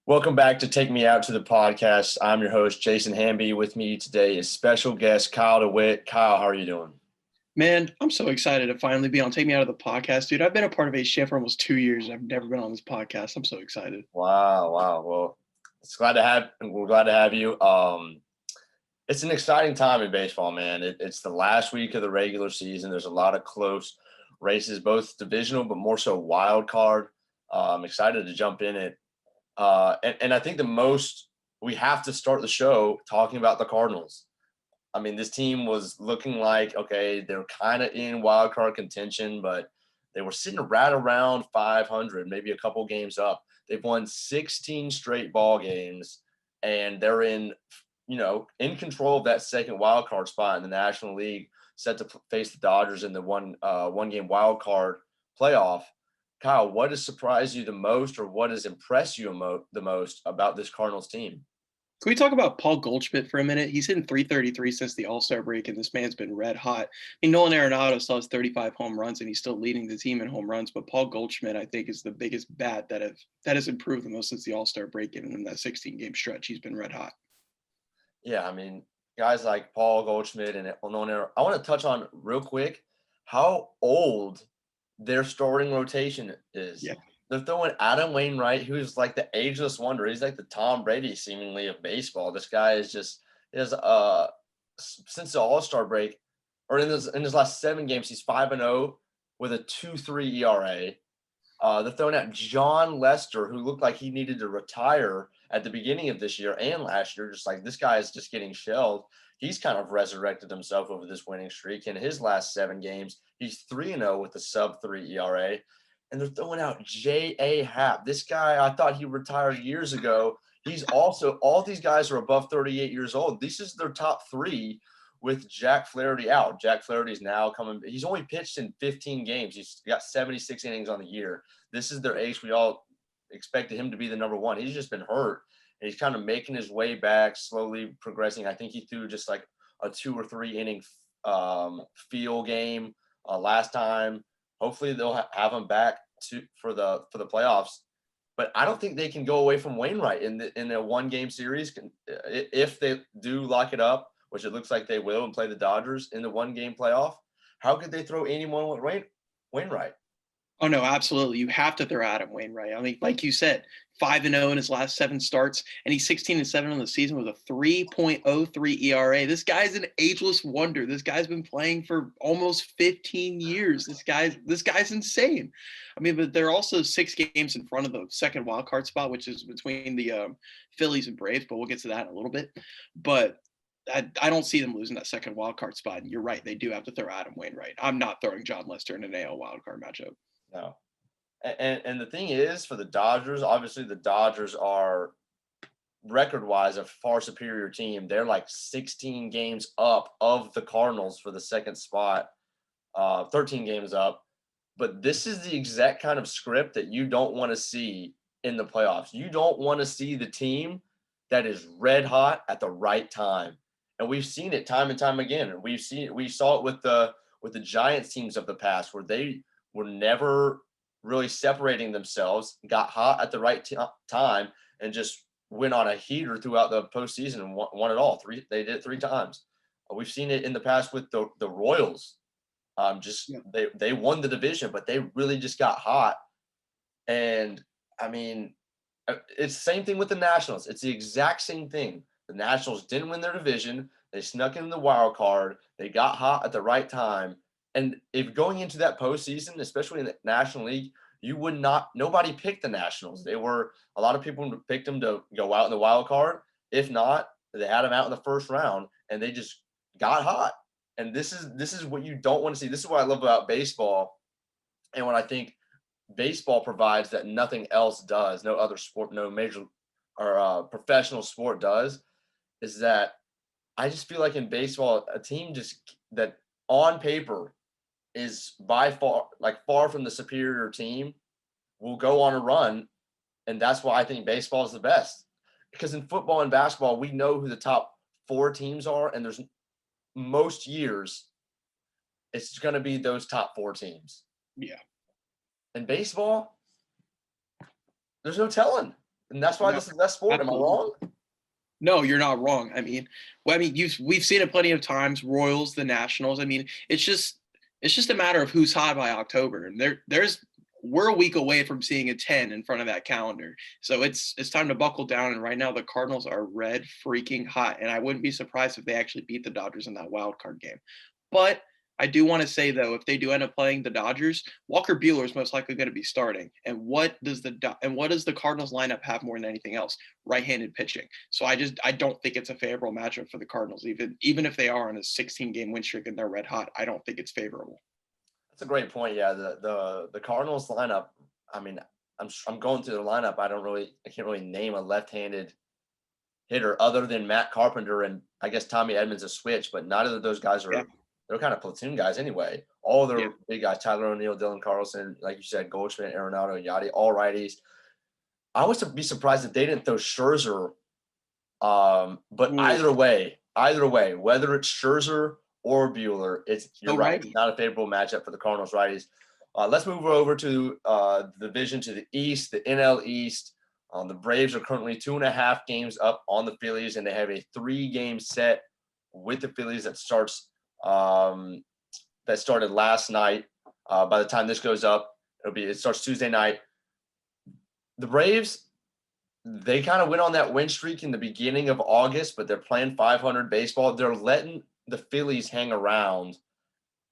Welcome back to Take Me Out to the podcast. I'm your host, Jason Hamby. With me today is special guest Kyle Dewitt. Kyle, how are you doing? Man, I'm so excited to finally be on Take Me Out of the podcast, dude. I've been a part of HCF for almost 2 years. I've never been on this podcast. I'm so excited. Wow. Well, we're glad to have you. It's an exciting time in baseball, man. It's the last week of the regular season. There's a lot of close races, both divisional, but more so wild card. I'm excited to jump in it. And I think we have to start the show talking about the Cardinals. I mean, this team was looking like, okay, they're kind of in wild card contention, but they were sitting right around 500, maybe a couple games up. They've won 16 straight ball games, and they're in control of that second wild card spot in the National League, set to face the Dodgers in the one game wild card playoff. Kyle, what has surprised you the most, or what has impressed you the most about this Cardinals team? Can we talk about Paul Goldschmidt for a minute? He's hitting .333 since the All-Star break, and this man's been red hot. I mean, Nolan Arenado still has 35 home runs, and he's still leading the team in home runs. But Paul Goldschmidt, I think, is the biggest bat that has improved the most since the All-Star break. And in that 16-game stretch, he's been red hot. Yeah, I mean, guys like Paul Goldschmidt and Nolan Arenado. I want to touch on real quick how old their starting rotation is. Yeah. They're throwing Adam Wainwright, who's like the ageless wonder. He's like the Tom Brady, seemingly, of baseball. This guy is since the All-Star break, or in his last 7 games, he's 5-0 with a 2.3 ERA. They're throwing out John Lester, who looked like he needed to retire at the beginning of this year and last year. Just like, this guy is just getting shelled. He's kind of resurrected himself over this winning streak. In his last 7 games, he's 3-0 with a sub-3 ERA. And they're throwing out J.A. Happ. This guy, I thought he retired years ago. He's also – all these guys are above 38 years old. This is their top 3 with Jack Flaherty out. Jack Flaherty's now coming – he's only pitched in 15 games. He's got 76 innings on the year. This is their ace. We all expected him to be the number 1. He's just been hurt. And he's kind of making his way back, slowly progressing. I think he threw just like a 2 or 3 inning field game last time. Hopefully they'll have him back for the playoffs. But I don't think they can go away from Wainwright in a one-game series. If they do lock it up, which it looks like they will, and play the Dodgers in the one-game playoff, how could they throw anyone with Wainwright? Oh, no, absolutely. You have to throw Adam Wainwright. I mean, like you said, 5-0 in his last 7 starts, and he's 16-7 on the season with a 3.03 ERA. This guy's an ageless wonder. This guy's been playing for almost 15 years. This guy's insane. I mean, but they're also 6 games in front of the second wild card spot, which is between the Phillies and Braves, but we'll get to that in a little bit. But I don't see them losing that second wild card spot. And you're right, they do have to throw Adam Wainwright. I'm not throwing John Lester in an AL wild card matchup. No. And the thing is, for the Dodgers, obviously the Dodgers are record-wise a far superior team. They're like 16 games up of the Cardinals for the second spot, 13 games up. But this is the exact kind of script that you don't want to see in the playoffs. You don't want to see the team that is red hot at the right time. And we've seen it time and time again. And we saw it with the Giants teams of the past, where they were never really separating themselves, got hot at the right time, and just went on a heater throughout the postseason and won it all. They did it 3 times. We've seen it in the past with the Royals. They won the division, but they really just got hot. And I mean, it's the same thing with the Nationals. It's the exact same thing. The Nationals didn't win their division. They snuck in the wild card. They got hot at the right time. And if going into that postseason, especially in the National League, nobody picked the Nationals. A lot of people picked them to go out in the wild card. If not, they had them out in the first round, and they just got hot. And this is what you don't want to see. This is what I love about baseball, and what I think baseball provides that nothing else does, no other sport, no major or professional sport does, is that I just feel like in baseball, a team that on paper is by far from the superior team will go on a run. And that's why I think baseball is the best. Because in football and basketball, we know who the top 4 teams are. And there's most years, it's going to be those top 4 teams. Yeah. In baseball, there's no telling. And that's why No, this is the best sport. Am I absolutely. wrong? No, you're not wrong. We've seen it plenty of times. Royals, the Nationals. I mean, it's just a matter of who's hot by October, and we're a week away from seeing a 10 in front of that calendar. So it's time to buckle down. And right now, the Cardinals are red freaking hot, and I wouldn't be surprised if they actually beat the Dodgers in that wild card game. But I do want to say though, if they do end up playing the Dodgers, Walker Buehler is most likely going to be starting. And what does the Cardinals lineup have more than anything else? Right-handed pitching. So I don't think it's a favorable matchup for the Cardinals, even if they are on a 16-game win streak and they're red hot. I don't think it's favorable. That's a great point. Yeah, the Cardinals lineup. I mean, I'm going through the lineup. I can't really name a left-handed hitter other than Matt Carpenter and I guess Tommy Edmonds a switch, but neither of those guys are. Yeah. They're kind of platoon guys anyway. All their Yeah. big guys, Tyler O'Neill, Dylan Carlson, like you said, Goldschmidt, Arenado, and Yachty, all righties. I was to be surprised if they didn't throw Scherzer. But either way, whether it's Scherzer or Buehler, you're right. It's not a favorable matchup for the Cardinals righties. Let's move over to the division to the East, the NL East. The Braves are currently 2.5 games up on the Phillies, and they have a 3-game set with the Phillies that started last night. By the time this goes up, it starts Tuesday night. The Braves, they kind of went on that win streak in the beginning of August, but they're playing 500 baseball. They're letting the Phillies hang around,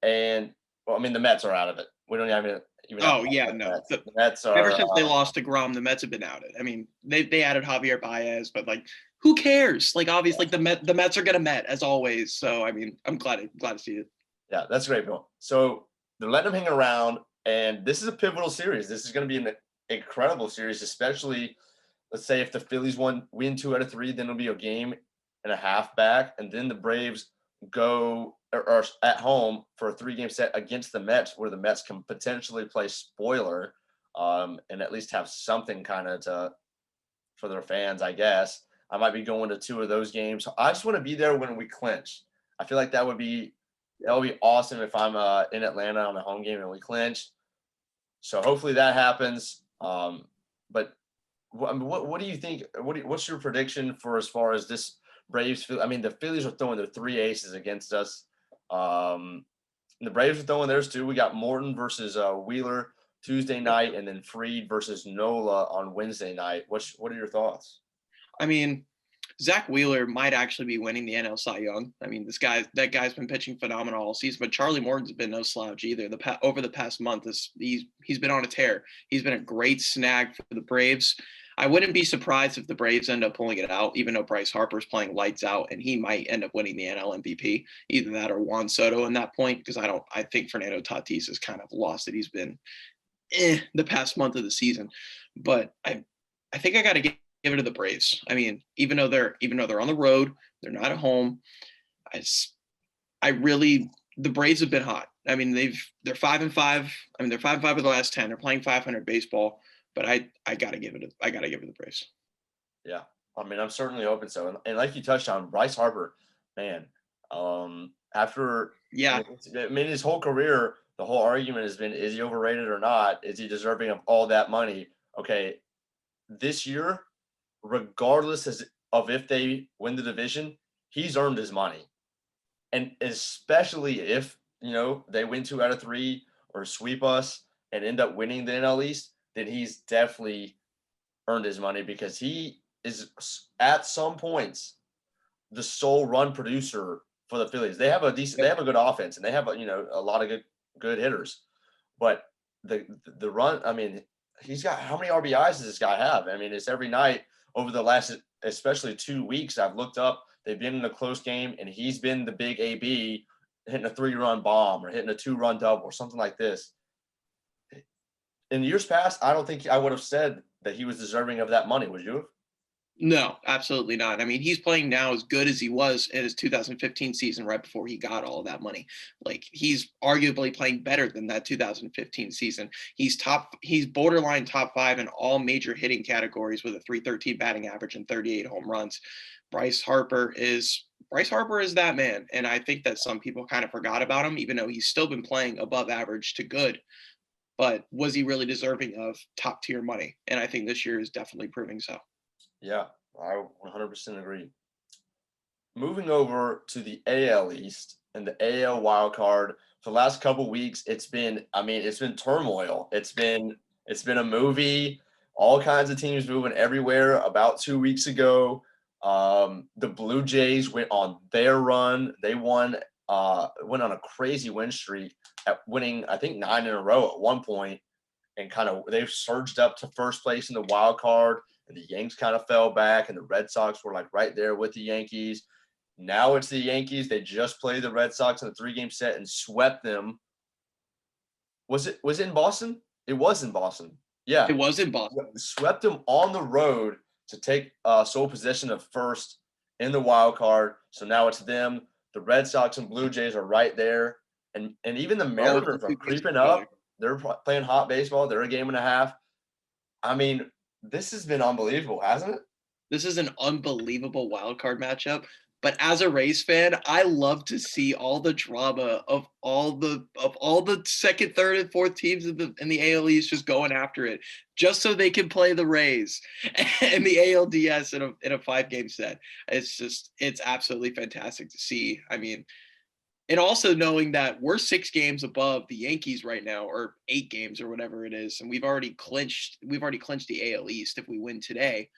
and the Mets are out of it. We don't even. Oh yeah, no. The Mets are ever since they lost to Grom, the Mets have been outed. I mean, they added Javier Baez, but like, who cares? Like, obviously, the Mets are gonna Met as always. So I mean, I'm glad to see it. Yeah, that's great, Bill. So they're letting them hang around, and this is a pivotal series. This is going to be an incredible series, especially. Let's say if the Phillies win 2 out of 3, then it'll be a game and a half back, and then the Braves go or at home for a 3-game set against the Mets, where the Mets can potentially play spoiler, and at least have something kind of for their fans, I guess. I might be going to 2 of those games. I just want to be there when we clinch. I feel like that would be awesome if I'm in Atlanta on a home game and we clinch. So hopefully that happens. But what do you think? What's your prediction for as far as this Braves? I mean, the Phillies are throwing their 3 aces against us. The Braves are throwing theirs too. We got Morton versus Wheeler Tuesday night, and then Fried versus Nola on Wednesday night. What are your thoughts? I mean, Zach Wheeler might actually be winning the NL Cy Young. I mean, that guy's been pitching phenomenal all season, but Charlie Morton's been no slouch either. Over the past month, he's been on a tear. He's been a great snag for the Braves. I wouldn't be surprised if the Braves end up pulling it out, even though Bryce Harper's playing lights out, and he might end up winning the NL MVP. Either that or Juan Soto in that point, because I think Fernando Tatis has kind of lost it. He's been the past month of the season, but I think I got to give it to the Braves. I mean, even though they're on the road, they're not at home. The Braves have been hot. I mean, they're 5-5. I mean, they're 5-5 of the last 10. They're playing 500 baseball, but I gotta give it to the Braves. Yeah, I mean, I'm certainly hoping so. And like you touched on, Bryce Harper, man, after I mean, his whole career, the whole argument has been: is he overrated or not? Is he deserving of all that money? Okay, this year, regardless of if they win the division, he's earned his money. And especially if, they win 2 out of 3 or sweep us and end up winning the NL East, then he's definitely earned his money, because he is at some points the sole run producer for the Phillies. They have a good offense, and they have a lot of good hitters. But the run, I mean, he's got, how many RBIs does this guy have? I mean, it's every night over the last, especially 2 weeks, I've looked up, they've been in a close game, and he's been the big AB, hitting a 3-run bomb or hitting a 2-run double or something like this. In years past, I don't think I would have said that he was deserving of that money. Would you have? No, absolutely not. I mean, he's playing now as good as he was in his 2015 season, right before he got all of that money. Like, he's arguably playing better than that 2015 season. He's borderline top 5 in all major hitting categories with a .313 batting average and 38 home runs. Bryce Harper is that man. And I think that some people kind of forgot about him, even though he's still been playing above average to good. but was he really deserving of top tier money? And I think this year is definitely proving so. Yeah, I 100% agree. Moving over to the AL East and the AL wild card for the last couple weeks, it's been turmoil. It's been a movie, all kinds of teams moving everywhere. About 2 weeks ago, the Blue Jays went on their run. They went on a crazy win streak at winning, I think, 9 in a row at one point, and they've surged up to first place in the wild card. And the Yanks kind of fell back, and the Red Sox were like right there with the Yankees. Now it's the Yankees. They just played the Red Sox in a 3-game set and swept them. Was it in Boston? It was in Boston. Yeah. It was in Boston. Swept them on the road to take sole possession of first in the wild card. So now it's them. The Red Sox and Blue Jays are right there. And even the Mariners are creeping up. They're playing hot baseball. They're a game and a half. I mean, this has been unbelievable, hasn't it? This is an unbelievable wild card matchup. But as a Rays fan, I love to see all the drama of all the second, third, and fourth teams in the AL East just going after it, just so they can play the Rays and the ALDS in a 5-game set. It's absolutely fantastic to see. I mean, and also knowing that we're 6 games above the Yankees right now, or 8 games or whatever it is, and we've already clinched the AL East if we win today.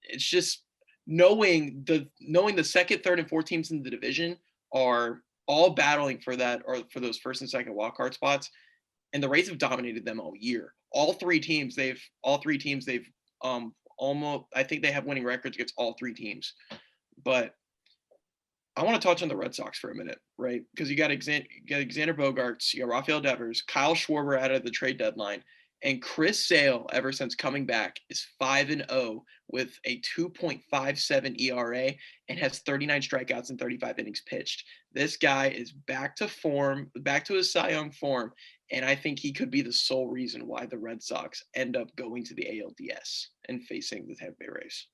It's just knowing the second, third, and fourth teams in the division are all battling for that, or for those first and second wild card spots, and the Rays have dominated them all year. All three teams they've almost, I think they have winning records against all 3 teams. But I want to touch on the Red Sox for a minute, right? Because you got Xander Bogaerts, you got Rafael Devers, Kyle Schwarber out of the trade deadline, and Chris Sale, ever since coming back, is 5-0 with a 2.57 ERA and has 39 strikeouts and 35 innings pitched. This guy is back to form, back to his Cy Young form, and I think he could be the sole reason why the Red Sox end up going to the ALDS and facing the Tampa Bay Rays.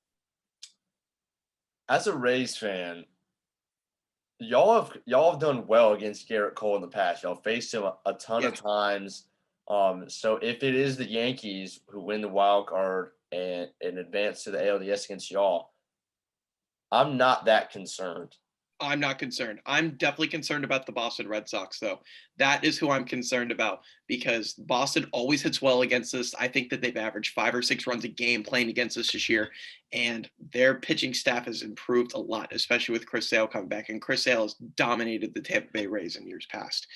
As a Rays fan, y'all have done well against Garrett Cole in the past. Y'all faced him a ton of times. So if it is the Yankees who win the wild card and advance to the ALDS against y'all, I'm not that concerned. I'm not concerned. I'm definitely concerned about the Boston Red Sox, though. That is who I'm concerned about, because Boston always hits well against us. I think that they've averaged 5 or 6 runs a game playing against us this year, and their pitching staff has improved a lot, especially with Chris Sale coming back. And Chris Sale has dominated the Tampa Bay Rays in years past.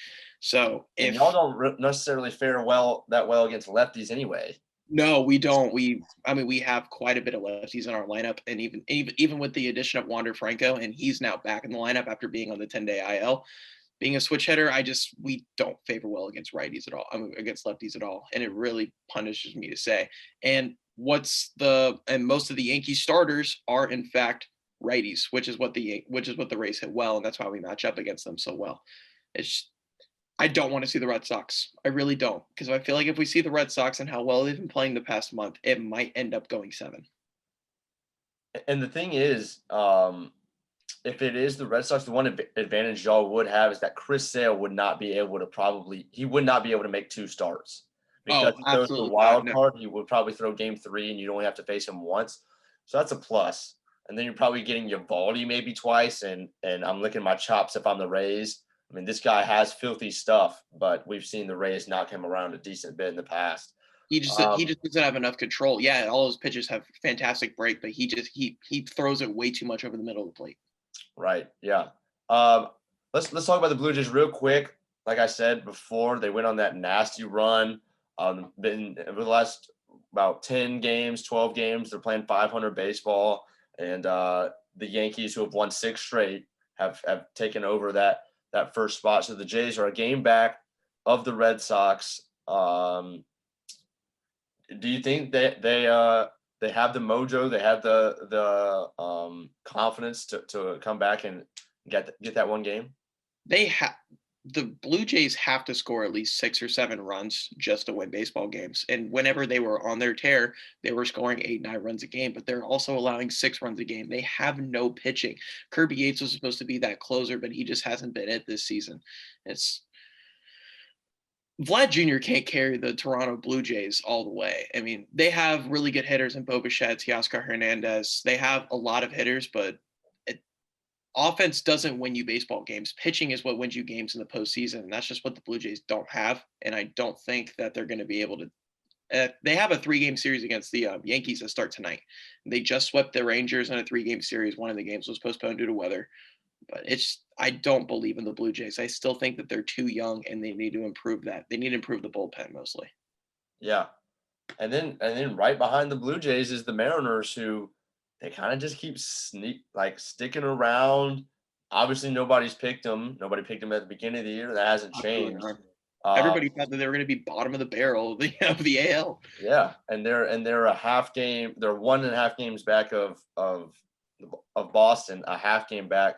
So if y'all don't necessarily fare that well against lefties anyway. No, we don't. We have quite a bit of lefties in our lineup, and even with the addition of Wander Franco, and he's now back in the lineup after being on the 10-day IL, being a switch hitter. We don't favor well against righties at all. Against lefties at all, and it really punishes me to say. And most of the Yankee starters are in fact righties, which is what the Rays hit well, and that's why we match up against them so well. I don't want to see the Red Sox. I really don't, because I feel like if we see the Red Sox and how well they've been playing the past month, it might end up going 7. And the thing is, if it is the Red Sox, the one advantage y'all would have is that Chris Sale would not be able to make 2 starts. Because he throws the wild card, he would probably throw game 3 and you'd only have to face him once. So that's a plus. And then you're probably getting Eovaldi maybe twice, and I'm licking my chops if I'm the Rays. I mean, this guy has filthy stuff, but we've seen the Rays knock him around a decent bit in the past. He just doesn't have enough control. Yeah, all his pitches have fantastic break, but he throws it way too much over the middle of the plate. Right. Yeah. Let's talk about the Blue Jays real quick. Like I said before, they went on that nasty run. Been over the last about 10 games, 12 games, they're playing 500 baseball, and the Yankees, who have won 6 straight, have taken over that first spot. So the Jays are a game back of the Red Sox. Do you think that they have the mojo, they have the confidence to come back and get that one game? The Blue Jays have to score at least 6 or 7 runs just to win baseball games. And whenever they were on their tear, they were scoring 8, 9 runs a game, but they're also allowing 6 runs a game. They have no pitching. Kirby Yates was supposed to be that closer, but he just hasn't been it this season. Vlad Jr. can't carry the Toronto Blue Jays all the way. I mean, they have really good hitters in Bo Bichette, Teoscar Hernandez. They have a lot of hitters, but offense doesn't win you baseball games. Pitching is what wins you games in the postseason, and that's just what the Blue Jays don't have. And I don't think that they're going to be able to. They have a 3-game series against the Yankees that start tonight. They just swept the Rangers in a 3-game series. One of the games was postponed due to weather. But I don't believe in the Blue Jays. I still think that they're too young and they need to improve that. They need to improve the bullpen mostly. Yeah. And then right behind the Blue Jays is the Mariners, who they kind of just keep sticking around. Obviously, nobody's picked them. Nobody picked them at the beginning of the year. That hasn't changed. Everybody thought that they were going to be bottom of the barrel of the AL. Yeah, and they're a half game. They're 1.5 games back of Boston, a half game back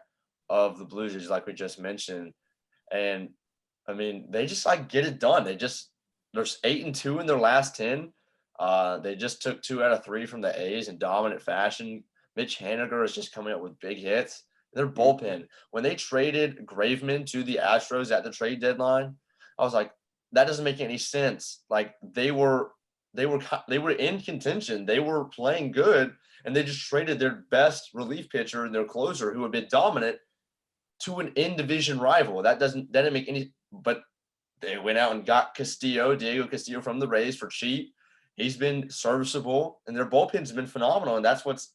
of the Blue Jays, like we just mentioned. And I mean, they just get it done. There's 8-2 in their last 10. They just took 2 out of 3 from the A's in dominant fashion. Mitch Haniger is just coming up with big hits. Their bullpen, when they traded Graveman to the Astros at the trade deadline, I was like, that doesn't make any sense. Like they were in contention. They were playing good, and they just traded their best relief pitcher and their closer, who had been dominant, to an in-division rival. That didn't make any. But they went out and got Diego Castillo from the Reyes for cheap. He's been serviceable, and their bullpen's been phenomenal, and that's what's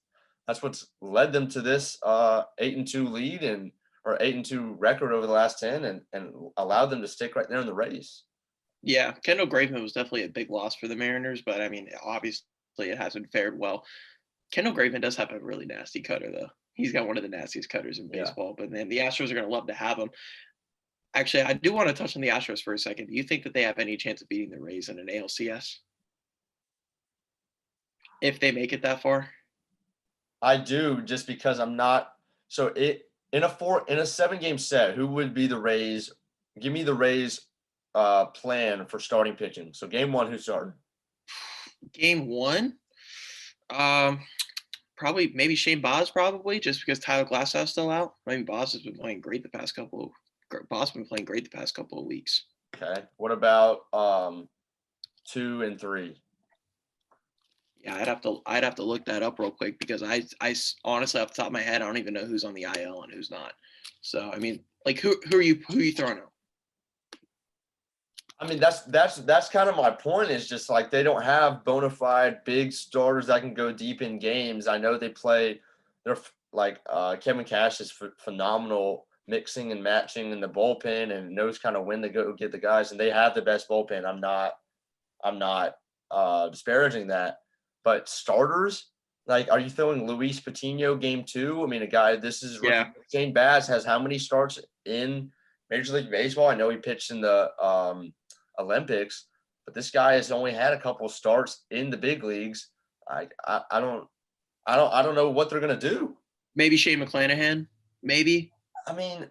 led them to this 8-2 lead or 8-2 record over the last 10, and allowed them to stick right there in the race. Yeah, Kendall Graveman was definitely a big loss for the Mariners, but I mean, obviously it hasn't fared well. Kendall Graveman does have a really nasty cutter, though. He's got one of the nastiest cutters in baseball, but then the Astros are going to love to have him. Actually, I do want to touch on the Astros for a second. Do you think that they have any chance of beating the Rays in an ALCS? If they make it that far? I do, just because I'm not. So in a 7-game set, who would be the Rays? Give me the Rays plan for starting pitching. So game 1, who's starting? Game 1? Probably maybe Shane Baz, probably, just because Tyler Glassow's still out. I mean, Baz has been playing great the past couple of weeks. Okay. What about 2 and 3? Yeah, I'd have to look that up real quick, because I honestly, off the top of my head, I don't even know who's on the IL and who's not. So I mean, like who are you throwing out? I mean, that's kind of my point, is just like they don't have bona fide big starters that can go deep in games. I know they're like Kevin Cash is phenomenal mixing and matching in the bullpen, and knows kind of when to go get the guys, and they have the best bullpen. I'm not disparaging that, but starters, like, are you throwing Luis Patino game 2? I mean, a guy, Shane Baz has how many starts in Major League Baseball? I know he pitched in the Olympics, but this guy has only had a couple starts in the big leagues. I don't know what they're gonna do. Maybe Shane McClanahan. Maybe. I mean,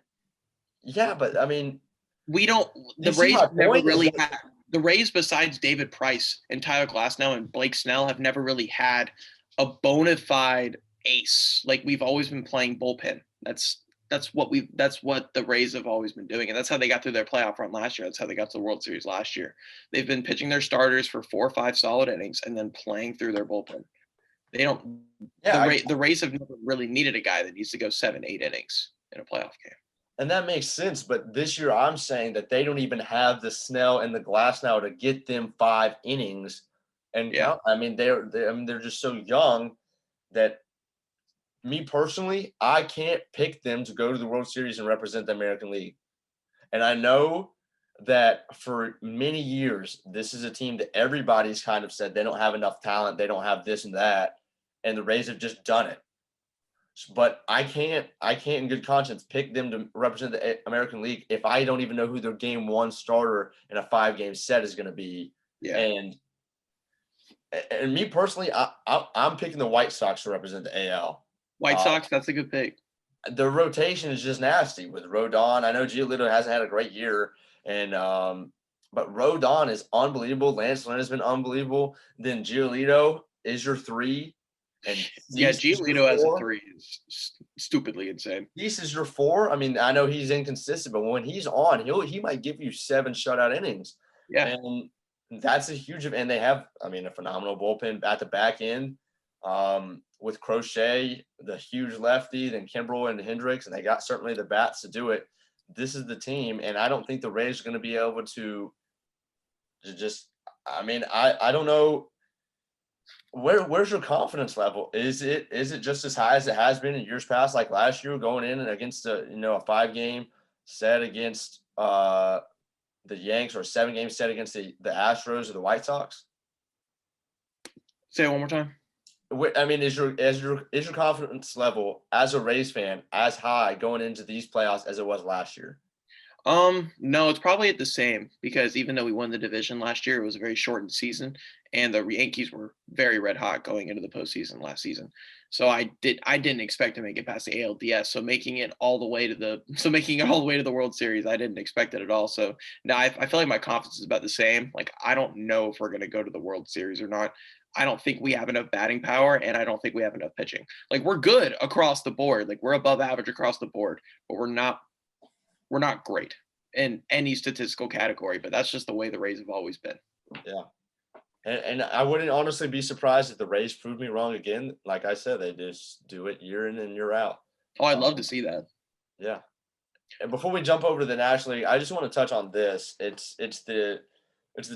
yeah, but I mean, we don't. The Rays never really had. The Rays, besides David Price and Tyler Glasnow and Blake Snell, have never really had a bona fide ace. Like, we've always been playing bullpen. That's what the Rays have always been doing, and that's how they got through their playoff run last year. That's how they got to the World Series last year. They've been pitching their starters for 4 or 5 solid innings and then playing through their bullpen. They don't. Yeah, the Rays have never really needed a guy that needs to go 7, 8 innings in a playoff game. And that makes sense, but this year I'm saying that they don't even have the Snell and the Glasnow to get them 5 innings. And yeah, I mean they're just so young that, me personally, I can't pick them to go to the World Series and represent the American League. And I know that for many years, this is a team that everybody's kind of said they don't have enough talent, they don't have this and that, and the Rays have just done it. But I can't in good conscience pick them to represent the American League if I don't even know who their game 1 starter in a 5-game set is going to be. Yeah. And me personally, I'm picking the White Sox to represent the AL. White Sox, that's a good pick. The rotation is just nasty with Rodon. I know Giolito hasn't had a great year, but Rodon is unbelievable. Lance Lynn has been unbelievable. Then Giolito is your 3. And Giolito as a 3 is stupidly insane. Cease is your 4. I mean, I know he's inconsistent, but when he's on, he might give you 7 shutout innings. Yeah. And that's a huge, and they have, I mean, a phenomenal bullpen at the back end with Crochet, the huge lefty, then Kimbrel and Hendricks, and they got certainly the bats to do it. This is the team, and I don't think the Rays are going to be able to just. I mean, I don't know where's your confidence level. Is it just as high as it has been in years past, like last year, going in and against a 5-game set against the Yanks, or a 7-game set against the Astros or the White Sox? Say it one more time. I mean, is your confidence level as a Rays fan as high going into these playoffs as it was last year? No, it's probably at the same, because even though we won the division last year, it was a very shortened season, and the Yankees were very red hot going into the postseason last season. So I didn't expect to make it past the ALDS. So making it all the way to the World Series, I didn't expect it at all. So now I feel like my confidence is about the same. Like, I don't know if we're going to go to the World Series or not. I don't think we have enough batting power, and I don't think we have enough pitching. Like, we're good across the board. Like, we're above average across the board, but we're not great in any statistical category, but that's just the way the Rays have always been. Yeah. And I wouldn't honestly be surprised if the Rays proved me wrong again. Like I said, they just do it year in and year out. Oh, I'd love to see that. Yeah. And before we jump over to the National League, I just want to touch on this. It's the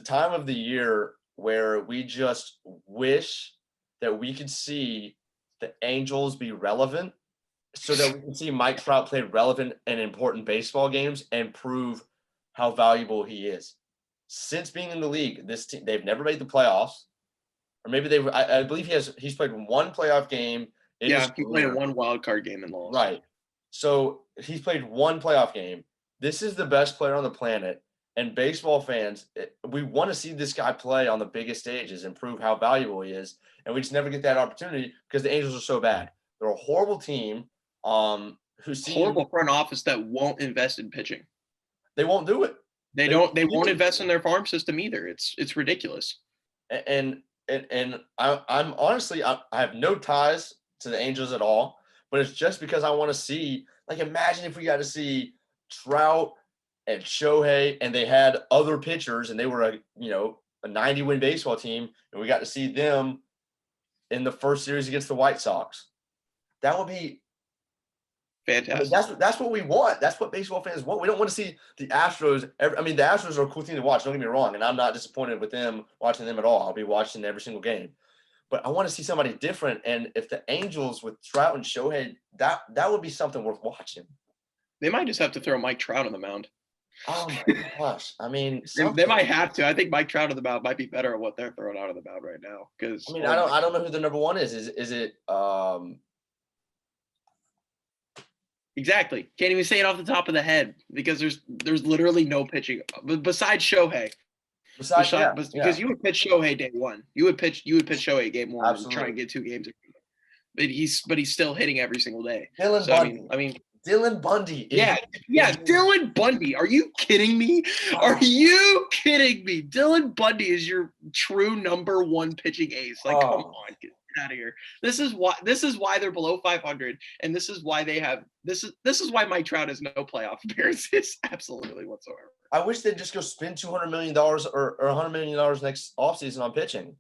time of the year where we just wish that we could see the Angels be relevant, so that we can see Mike Trout play relevant and important baseball games and prove how valuable he is. Since being in the league, this team, they've never made the playoffs, or maybe I believe he's played one playoff game. He played one wild card game and lost. Right. So he's played one playoff game. This is the best player on the planet, and baseball fans, we want to see this guy play on the biggest stages and prove how valuable he is, and we just never get that opportunity because the Angels are so bad. They're a horrible team. Horrible front office that won't invest in pitching. They won't do it. They won't invest in their farm system either. It's ridiculous. And I'm honestly, I have no ties to the Angels at all, but it's just because I want to see, like, imagine if we got to see Trout and Shohei, and they had other pitchers, and they were a 90-win baseball team, and we got to see them in the first series against the White Sox. That would be fantastic. I mean, that's what we want. That's what baseball fans want. We don't want to see the Astros. The Astros are a cool team to watch. Don't get me wrong, and I'm not disappointed with them, watching them at all. I'll be watching every single game. But I want to see somebody different. And if the Angels with Trout and Shohei, that would be something worth watching. They might just have to throw Mike Trout on the mound. Oh my gosh! I mean, they might have to. I think Mike Trout on the mound might be better at what they're throwing out of the mound right now. Because I don't know who the number one is. Is it? Exactly. Can't even say it off the top of the head because there's literally no pitching besides Shohei. Because you would pitch Shohei day one. You would pitch Shohei game one. Absolutely. And try and get 2 games. But he's still hitting every single day. Dylan Bundy. Dylan Bundy. Yeah, Dylan Bundy. Are you kidding me? Are you kidding me? Dylan Bundy is your true number one pitching ace. Like, come on, get out of here. This is why they're below 500, and this is why this is why Mike Trout has no playoff appearances absolutely whatsoever. I wish they'd just go spend $200 million or $100 million next offseason on pitching.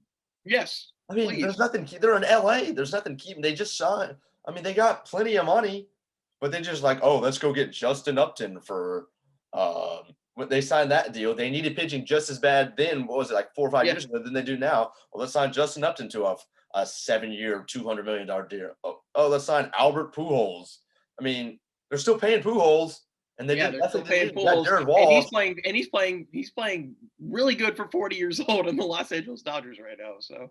Yes. I mean, please. There's nothing. They're in LA. There's nothing keeping. They just signed. I mean, they got plenty of money, but they just like, let's go get Justin Upton for. When they signed that deal, they needed pitching just as bad then. What was it, like 4 or 5 years ago, than they do now? Well, let's sign Justin Upton to a 7-year, $200 million deal. Let's sign Albert Pujols. I mean, they're still paying Pujols. And they're still paying Pujols, and he's playing really good for 40 years old in the Los Angeles Dodgers right now. So,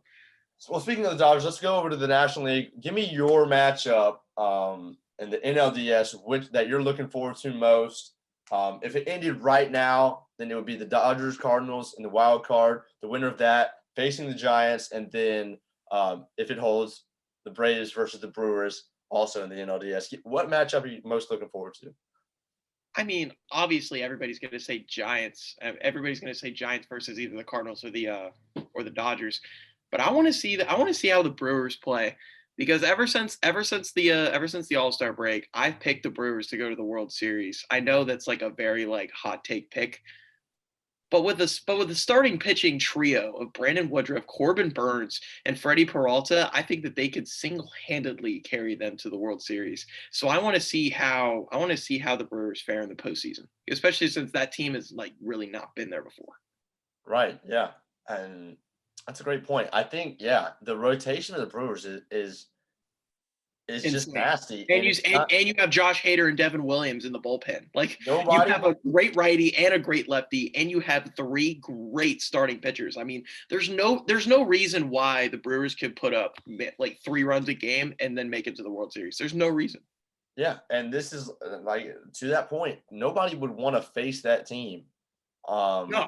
well, speaking of the Dodgers, let's go over to the National League. Give me your matchup in the NLDS, that you're looking forward to most. If it ended right now, then it would be the Dodgers, Cardinals in the wild card. The winner of that facing the Giants, and then if it holds, the Braves versus the Brewers also in the NLDS. What matchup are you most looking forward to? I mean, obviously, everybody's going to say Giants. Everybody's going to say Giants versus either the Cardinals or the Dodgers. But I want to see how the Brewers play, because ever since the All-Star break, I've picked the Brewers to go to the World Series. I know that's like a very hot take pick, But with the starting pitching trio of Brandon Woodruff, Corbin Burns, and Freddie Peralta, I think that they could single-handedly carry them to the World Series. So I want to see how the Brewers fare in the postseason, especially since that team has like really not been there before. Right. Yeah. And that's a great point. I think, yeah, the rotation of the Brewers is just Insane. nasty. And And you it's not and you have Josh Hader and Devin Williams in the bullpen. Like you nobody. have a great righty and a great lefty, and you have three great starting pitchers. I mean, there's no reason why the Brewers could put up like 3 runs a game and then make it to the World Series. There's no reason. Yeah. And this is like to that point, nobody would want to face that team. Um, No.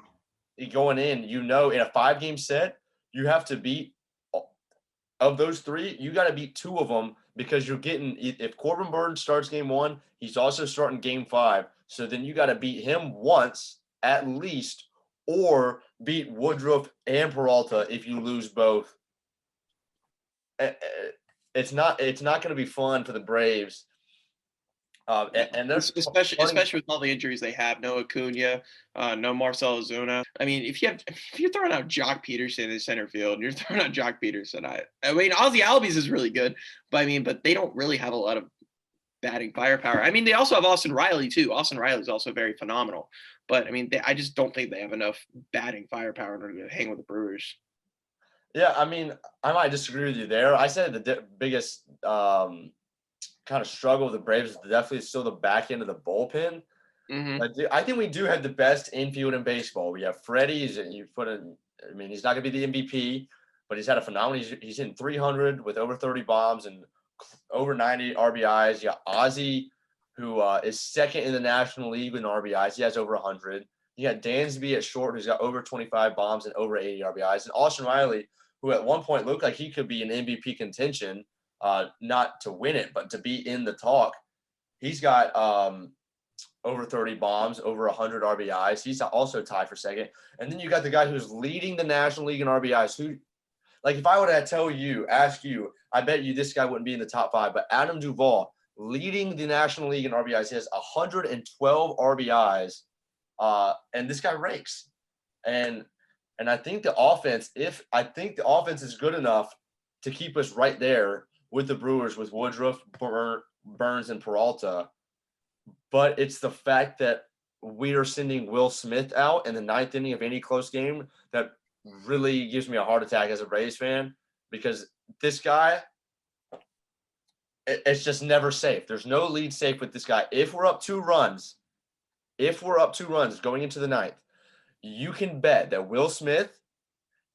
going in, in a 5-game set, you have to beat of those 3, you got to beat 2 of them because you're getting if Corbin Burns starts game 1, he's also starting game 5. So then you got to beat him once at least, or beat Woodruff and Peralta if you lose both. It's not going to be fun for the Braves. And they're especially with all the injuries they have, no Acuna, no Marcell Ozuna. I mean, if you're throwing out Jock Peterson in center field, and you're throwing out Jock Peterson, I mean, Ozzy Albies is really good, but they don't really have a lot of batting firepower. I mean, they also have Austin Riley too. Austin Riley is also very phenomenal, but I mean, I just don't think they have enough batting firepower in order to hang with the Brewers. Yeah, I mean, I might disagree with you there. I said the biggest kind of struggle with the Braves is definitely still the back end of the bullpen. Mm-hmm. I think we do have the best infield in baseball. We have Freddie. I mean, he's not going to be the MVP, but he's had a phenomenal. He's hitting 300 with over 30 bombs and over 90 RBIs. You got Ozzy, who is second in the National League in RBIs. He has over 100. You got Dansby at short, who's got over 25 bombs and over 80 RBIs. And Austin Riley, who at one point looked like he could be an MVP contention, not to win it, but to be in the talk. He's got over 30 bombs, over 100 RBIs. He's also tied for second. And then you got the guy who's leading the National League in RBIs. Who, like, if I were to ask you, I bet you this guy wouldn't be in the top 5. But Adam Duvall, leading the National League in RBIs, he has 112 RBIs, and this guy rakes. And I think the offense, is good enough to keep us right there with the Brewers, with Woodruff, Burns, and Peralta. But it's the fact that we are sending Will Smith out in the 9th inning of any close game that really gives me a heart attack as a Rays fan, because this guy, it's just never safe. There's no lead safe with this guy. If we're up 2 runs going into the 9th, you can bet that Will Smith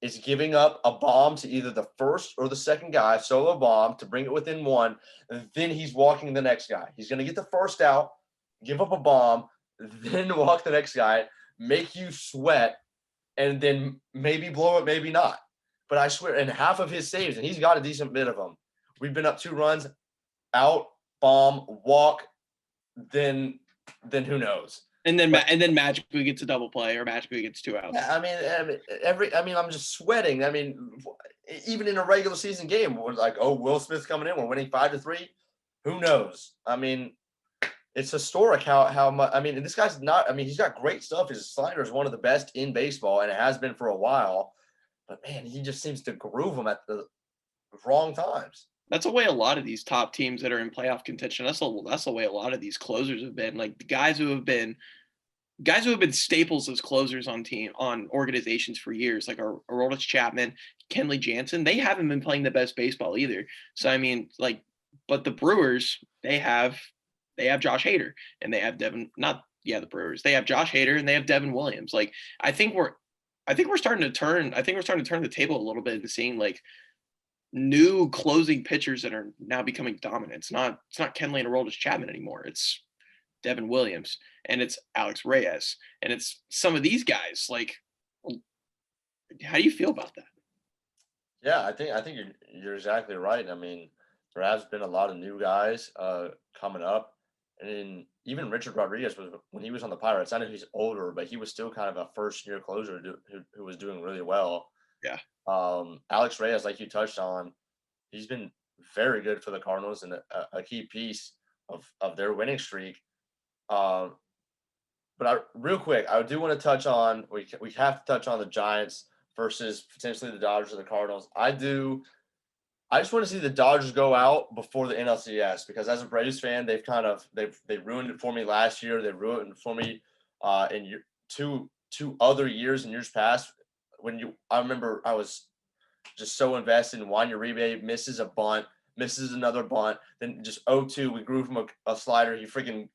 is giving up a bomb to either the first or the second guy, solo bomb, to bring it within 1, and then he's walking the next guy. He's going to get the first out, give up a bomb, then walk the next guy, make you sweat, and then maybe blow it, maybe not. But I swear, in half of his saves, and he's got a decent bit of them, we've been up 2 runs, out, bomb, walk, then who knows? And then magically gets a double play, or magically gets 2 outs. Yeah, I mean, I'm just sweating. I mean, even in a regular season game, we're like, oh, Will Smith's coming in, we're winning 5-3. Who knows? I mean, it's historic how much. I mean, this guy's not. I mean, he's got great stuff. His slider is one of the best in baseball, and it has been for a while. But man, he just seems to groove them at the wrong times. That's the way a lot of these top teams that are in playoff contention. That's the way a lot of these closers have been. Like the guys who have been staples as closers on organizations for years, like Aroldis Chapman, Kenley Jansen. They haven't been playing the best baseball either. So I mean, like, but the Brewers, they have Josh Hader, and they have the Brewers. They have Josh Hader and they have Devin Williams. Like I think we're starting to turn the table a little bit and seeing like new closing pitchers that are now becoming dominant. It's not Kenley and Aroldis Chapman anymore. It's Devin Williams and it's Alex Reyes and it's some of these guys. Like, how do you feel about that? Yeah, I think you're exactly right. I mean, there has been a lot of new guys coming up, and even Richard Rodriguez was, when he was on the Pirates. I know he's older, but he was still kind of a first-year closer who was doing really well. Yeah. Alex Reyes, like you touched on, he's been very good for the Cardinals and a key piece of their winning streak. But real quick, I do want to touch on we have to touch on the Giants versus potentially the Dodgers or the Cardinals. I just want to see the Dodgers go out before the NLCS because as a Braves fan, they ruined it for me last year. They ruined it for me in two other years in years past. I remember I was just so invested in Juan Uribe misses a bunt, misses another bunt, then just 0-2. We grew from a slider. He freaking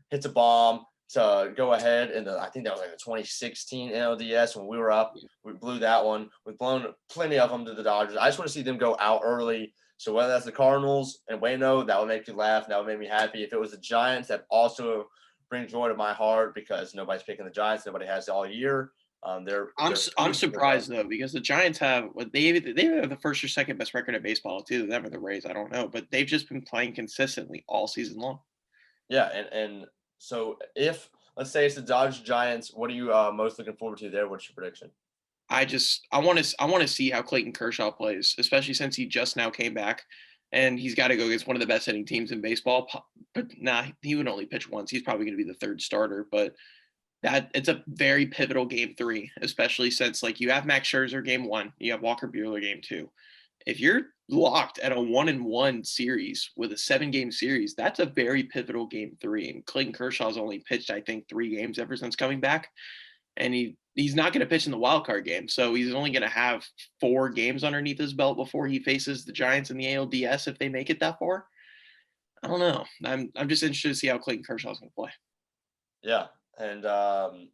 hits a bomb to go ahead. And I think that was like the 2016 NLDS when we were up. We blew that one. We've blown plenty of them to the Dodgers. I just want to see them go out early. So whether that's the Cardinals and Wayno, that would make you laugh. That would make me happy. If it was the Giants, that also brings joy to my heart because nobody's picking the Giants. Nobody has all year. I'm surprised though because the Giants have they have the first or second best record of baseball too. Them or the Rays, I don't know, but they've just been playing consistently all season long. Yeah, and so if let's say it's the Dodgers Giants, what are you most looking forward to there? What's your prediction? I want to see how Clayton Kershaw plays, especially since he just now came back, and he's got to go against one of the best hitting teams in baseball. But he would only pitch once. He's probably going to be the third starter, but it's a very pivotal game 3, especially since like you have Max Scherzer game 1, you have Walker Buehler game 2. If you're locked at a 1-1 series with a 7-game series, that's a very pivotal game 3. And Clayton Kershaw's only pitched, I think, 3 games ever since coming back, and he's not going to pitch in the wild card game, so he's only going to have 4 games underneath his belt before he faces the Giants in the ALDS if they make it that far. I don't know. I'm just interested to see how Clayton Kershaw's going to play. Yeah. And I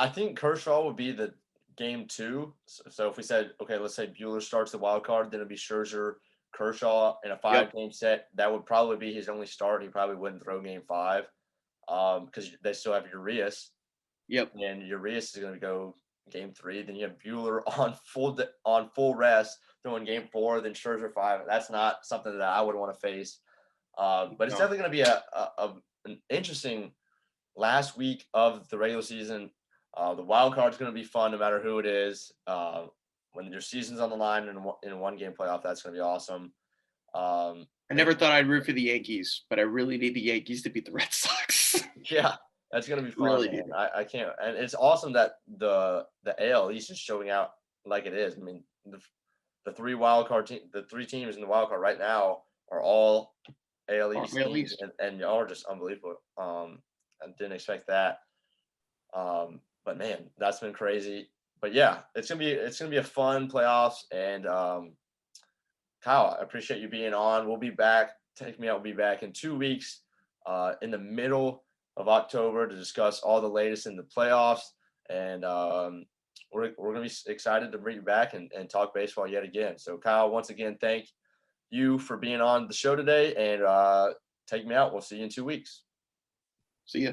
think Kershaw would be the game 2. So if we said, okay, let's say Buehler starts the wild card, then it'd be Scherzer, Kershaw in a 5-game set. That would probably be his only start. He probably wouldn't throw game 5 because they still have Urias. Yep. And Urias is going to go game 3. Then you have Buehler on full rest throwing game 4. Then Scherzer 5. That's not something that I would want to face. But it's definitely going to be an interesting last week of the regular season. The wild card is going to be fun no matter who it is. When your season's on the line in a 1-game playoff, that's going to be awesome. I never thought I'd root for the Yankees, but I really need the Yankees to beat the Red Sox. Yeah, that's going to be fun. Really man. I can't. And it's awesome that the AL East is showing out like it is. I mean, the 3 wild card the 3 teams in the wild card right now are all AL East teams, and y'all are just unbelievable. I didn't expect that. But man, that's been crazy. But yeah, it's gonna be a fun playoffs. And Kyle, I appreciate you being on. We'll be back. Take Me Out will be back in 2 weeks, in the middle of October to discuss all the latest in the playoffs. And we're gonna be excited to bring you back and talk baseball yet again. So Kyle, once again, thank you for being on the show today. And Take Me Out. We'll see you in 2 weeks. See ya.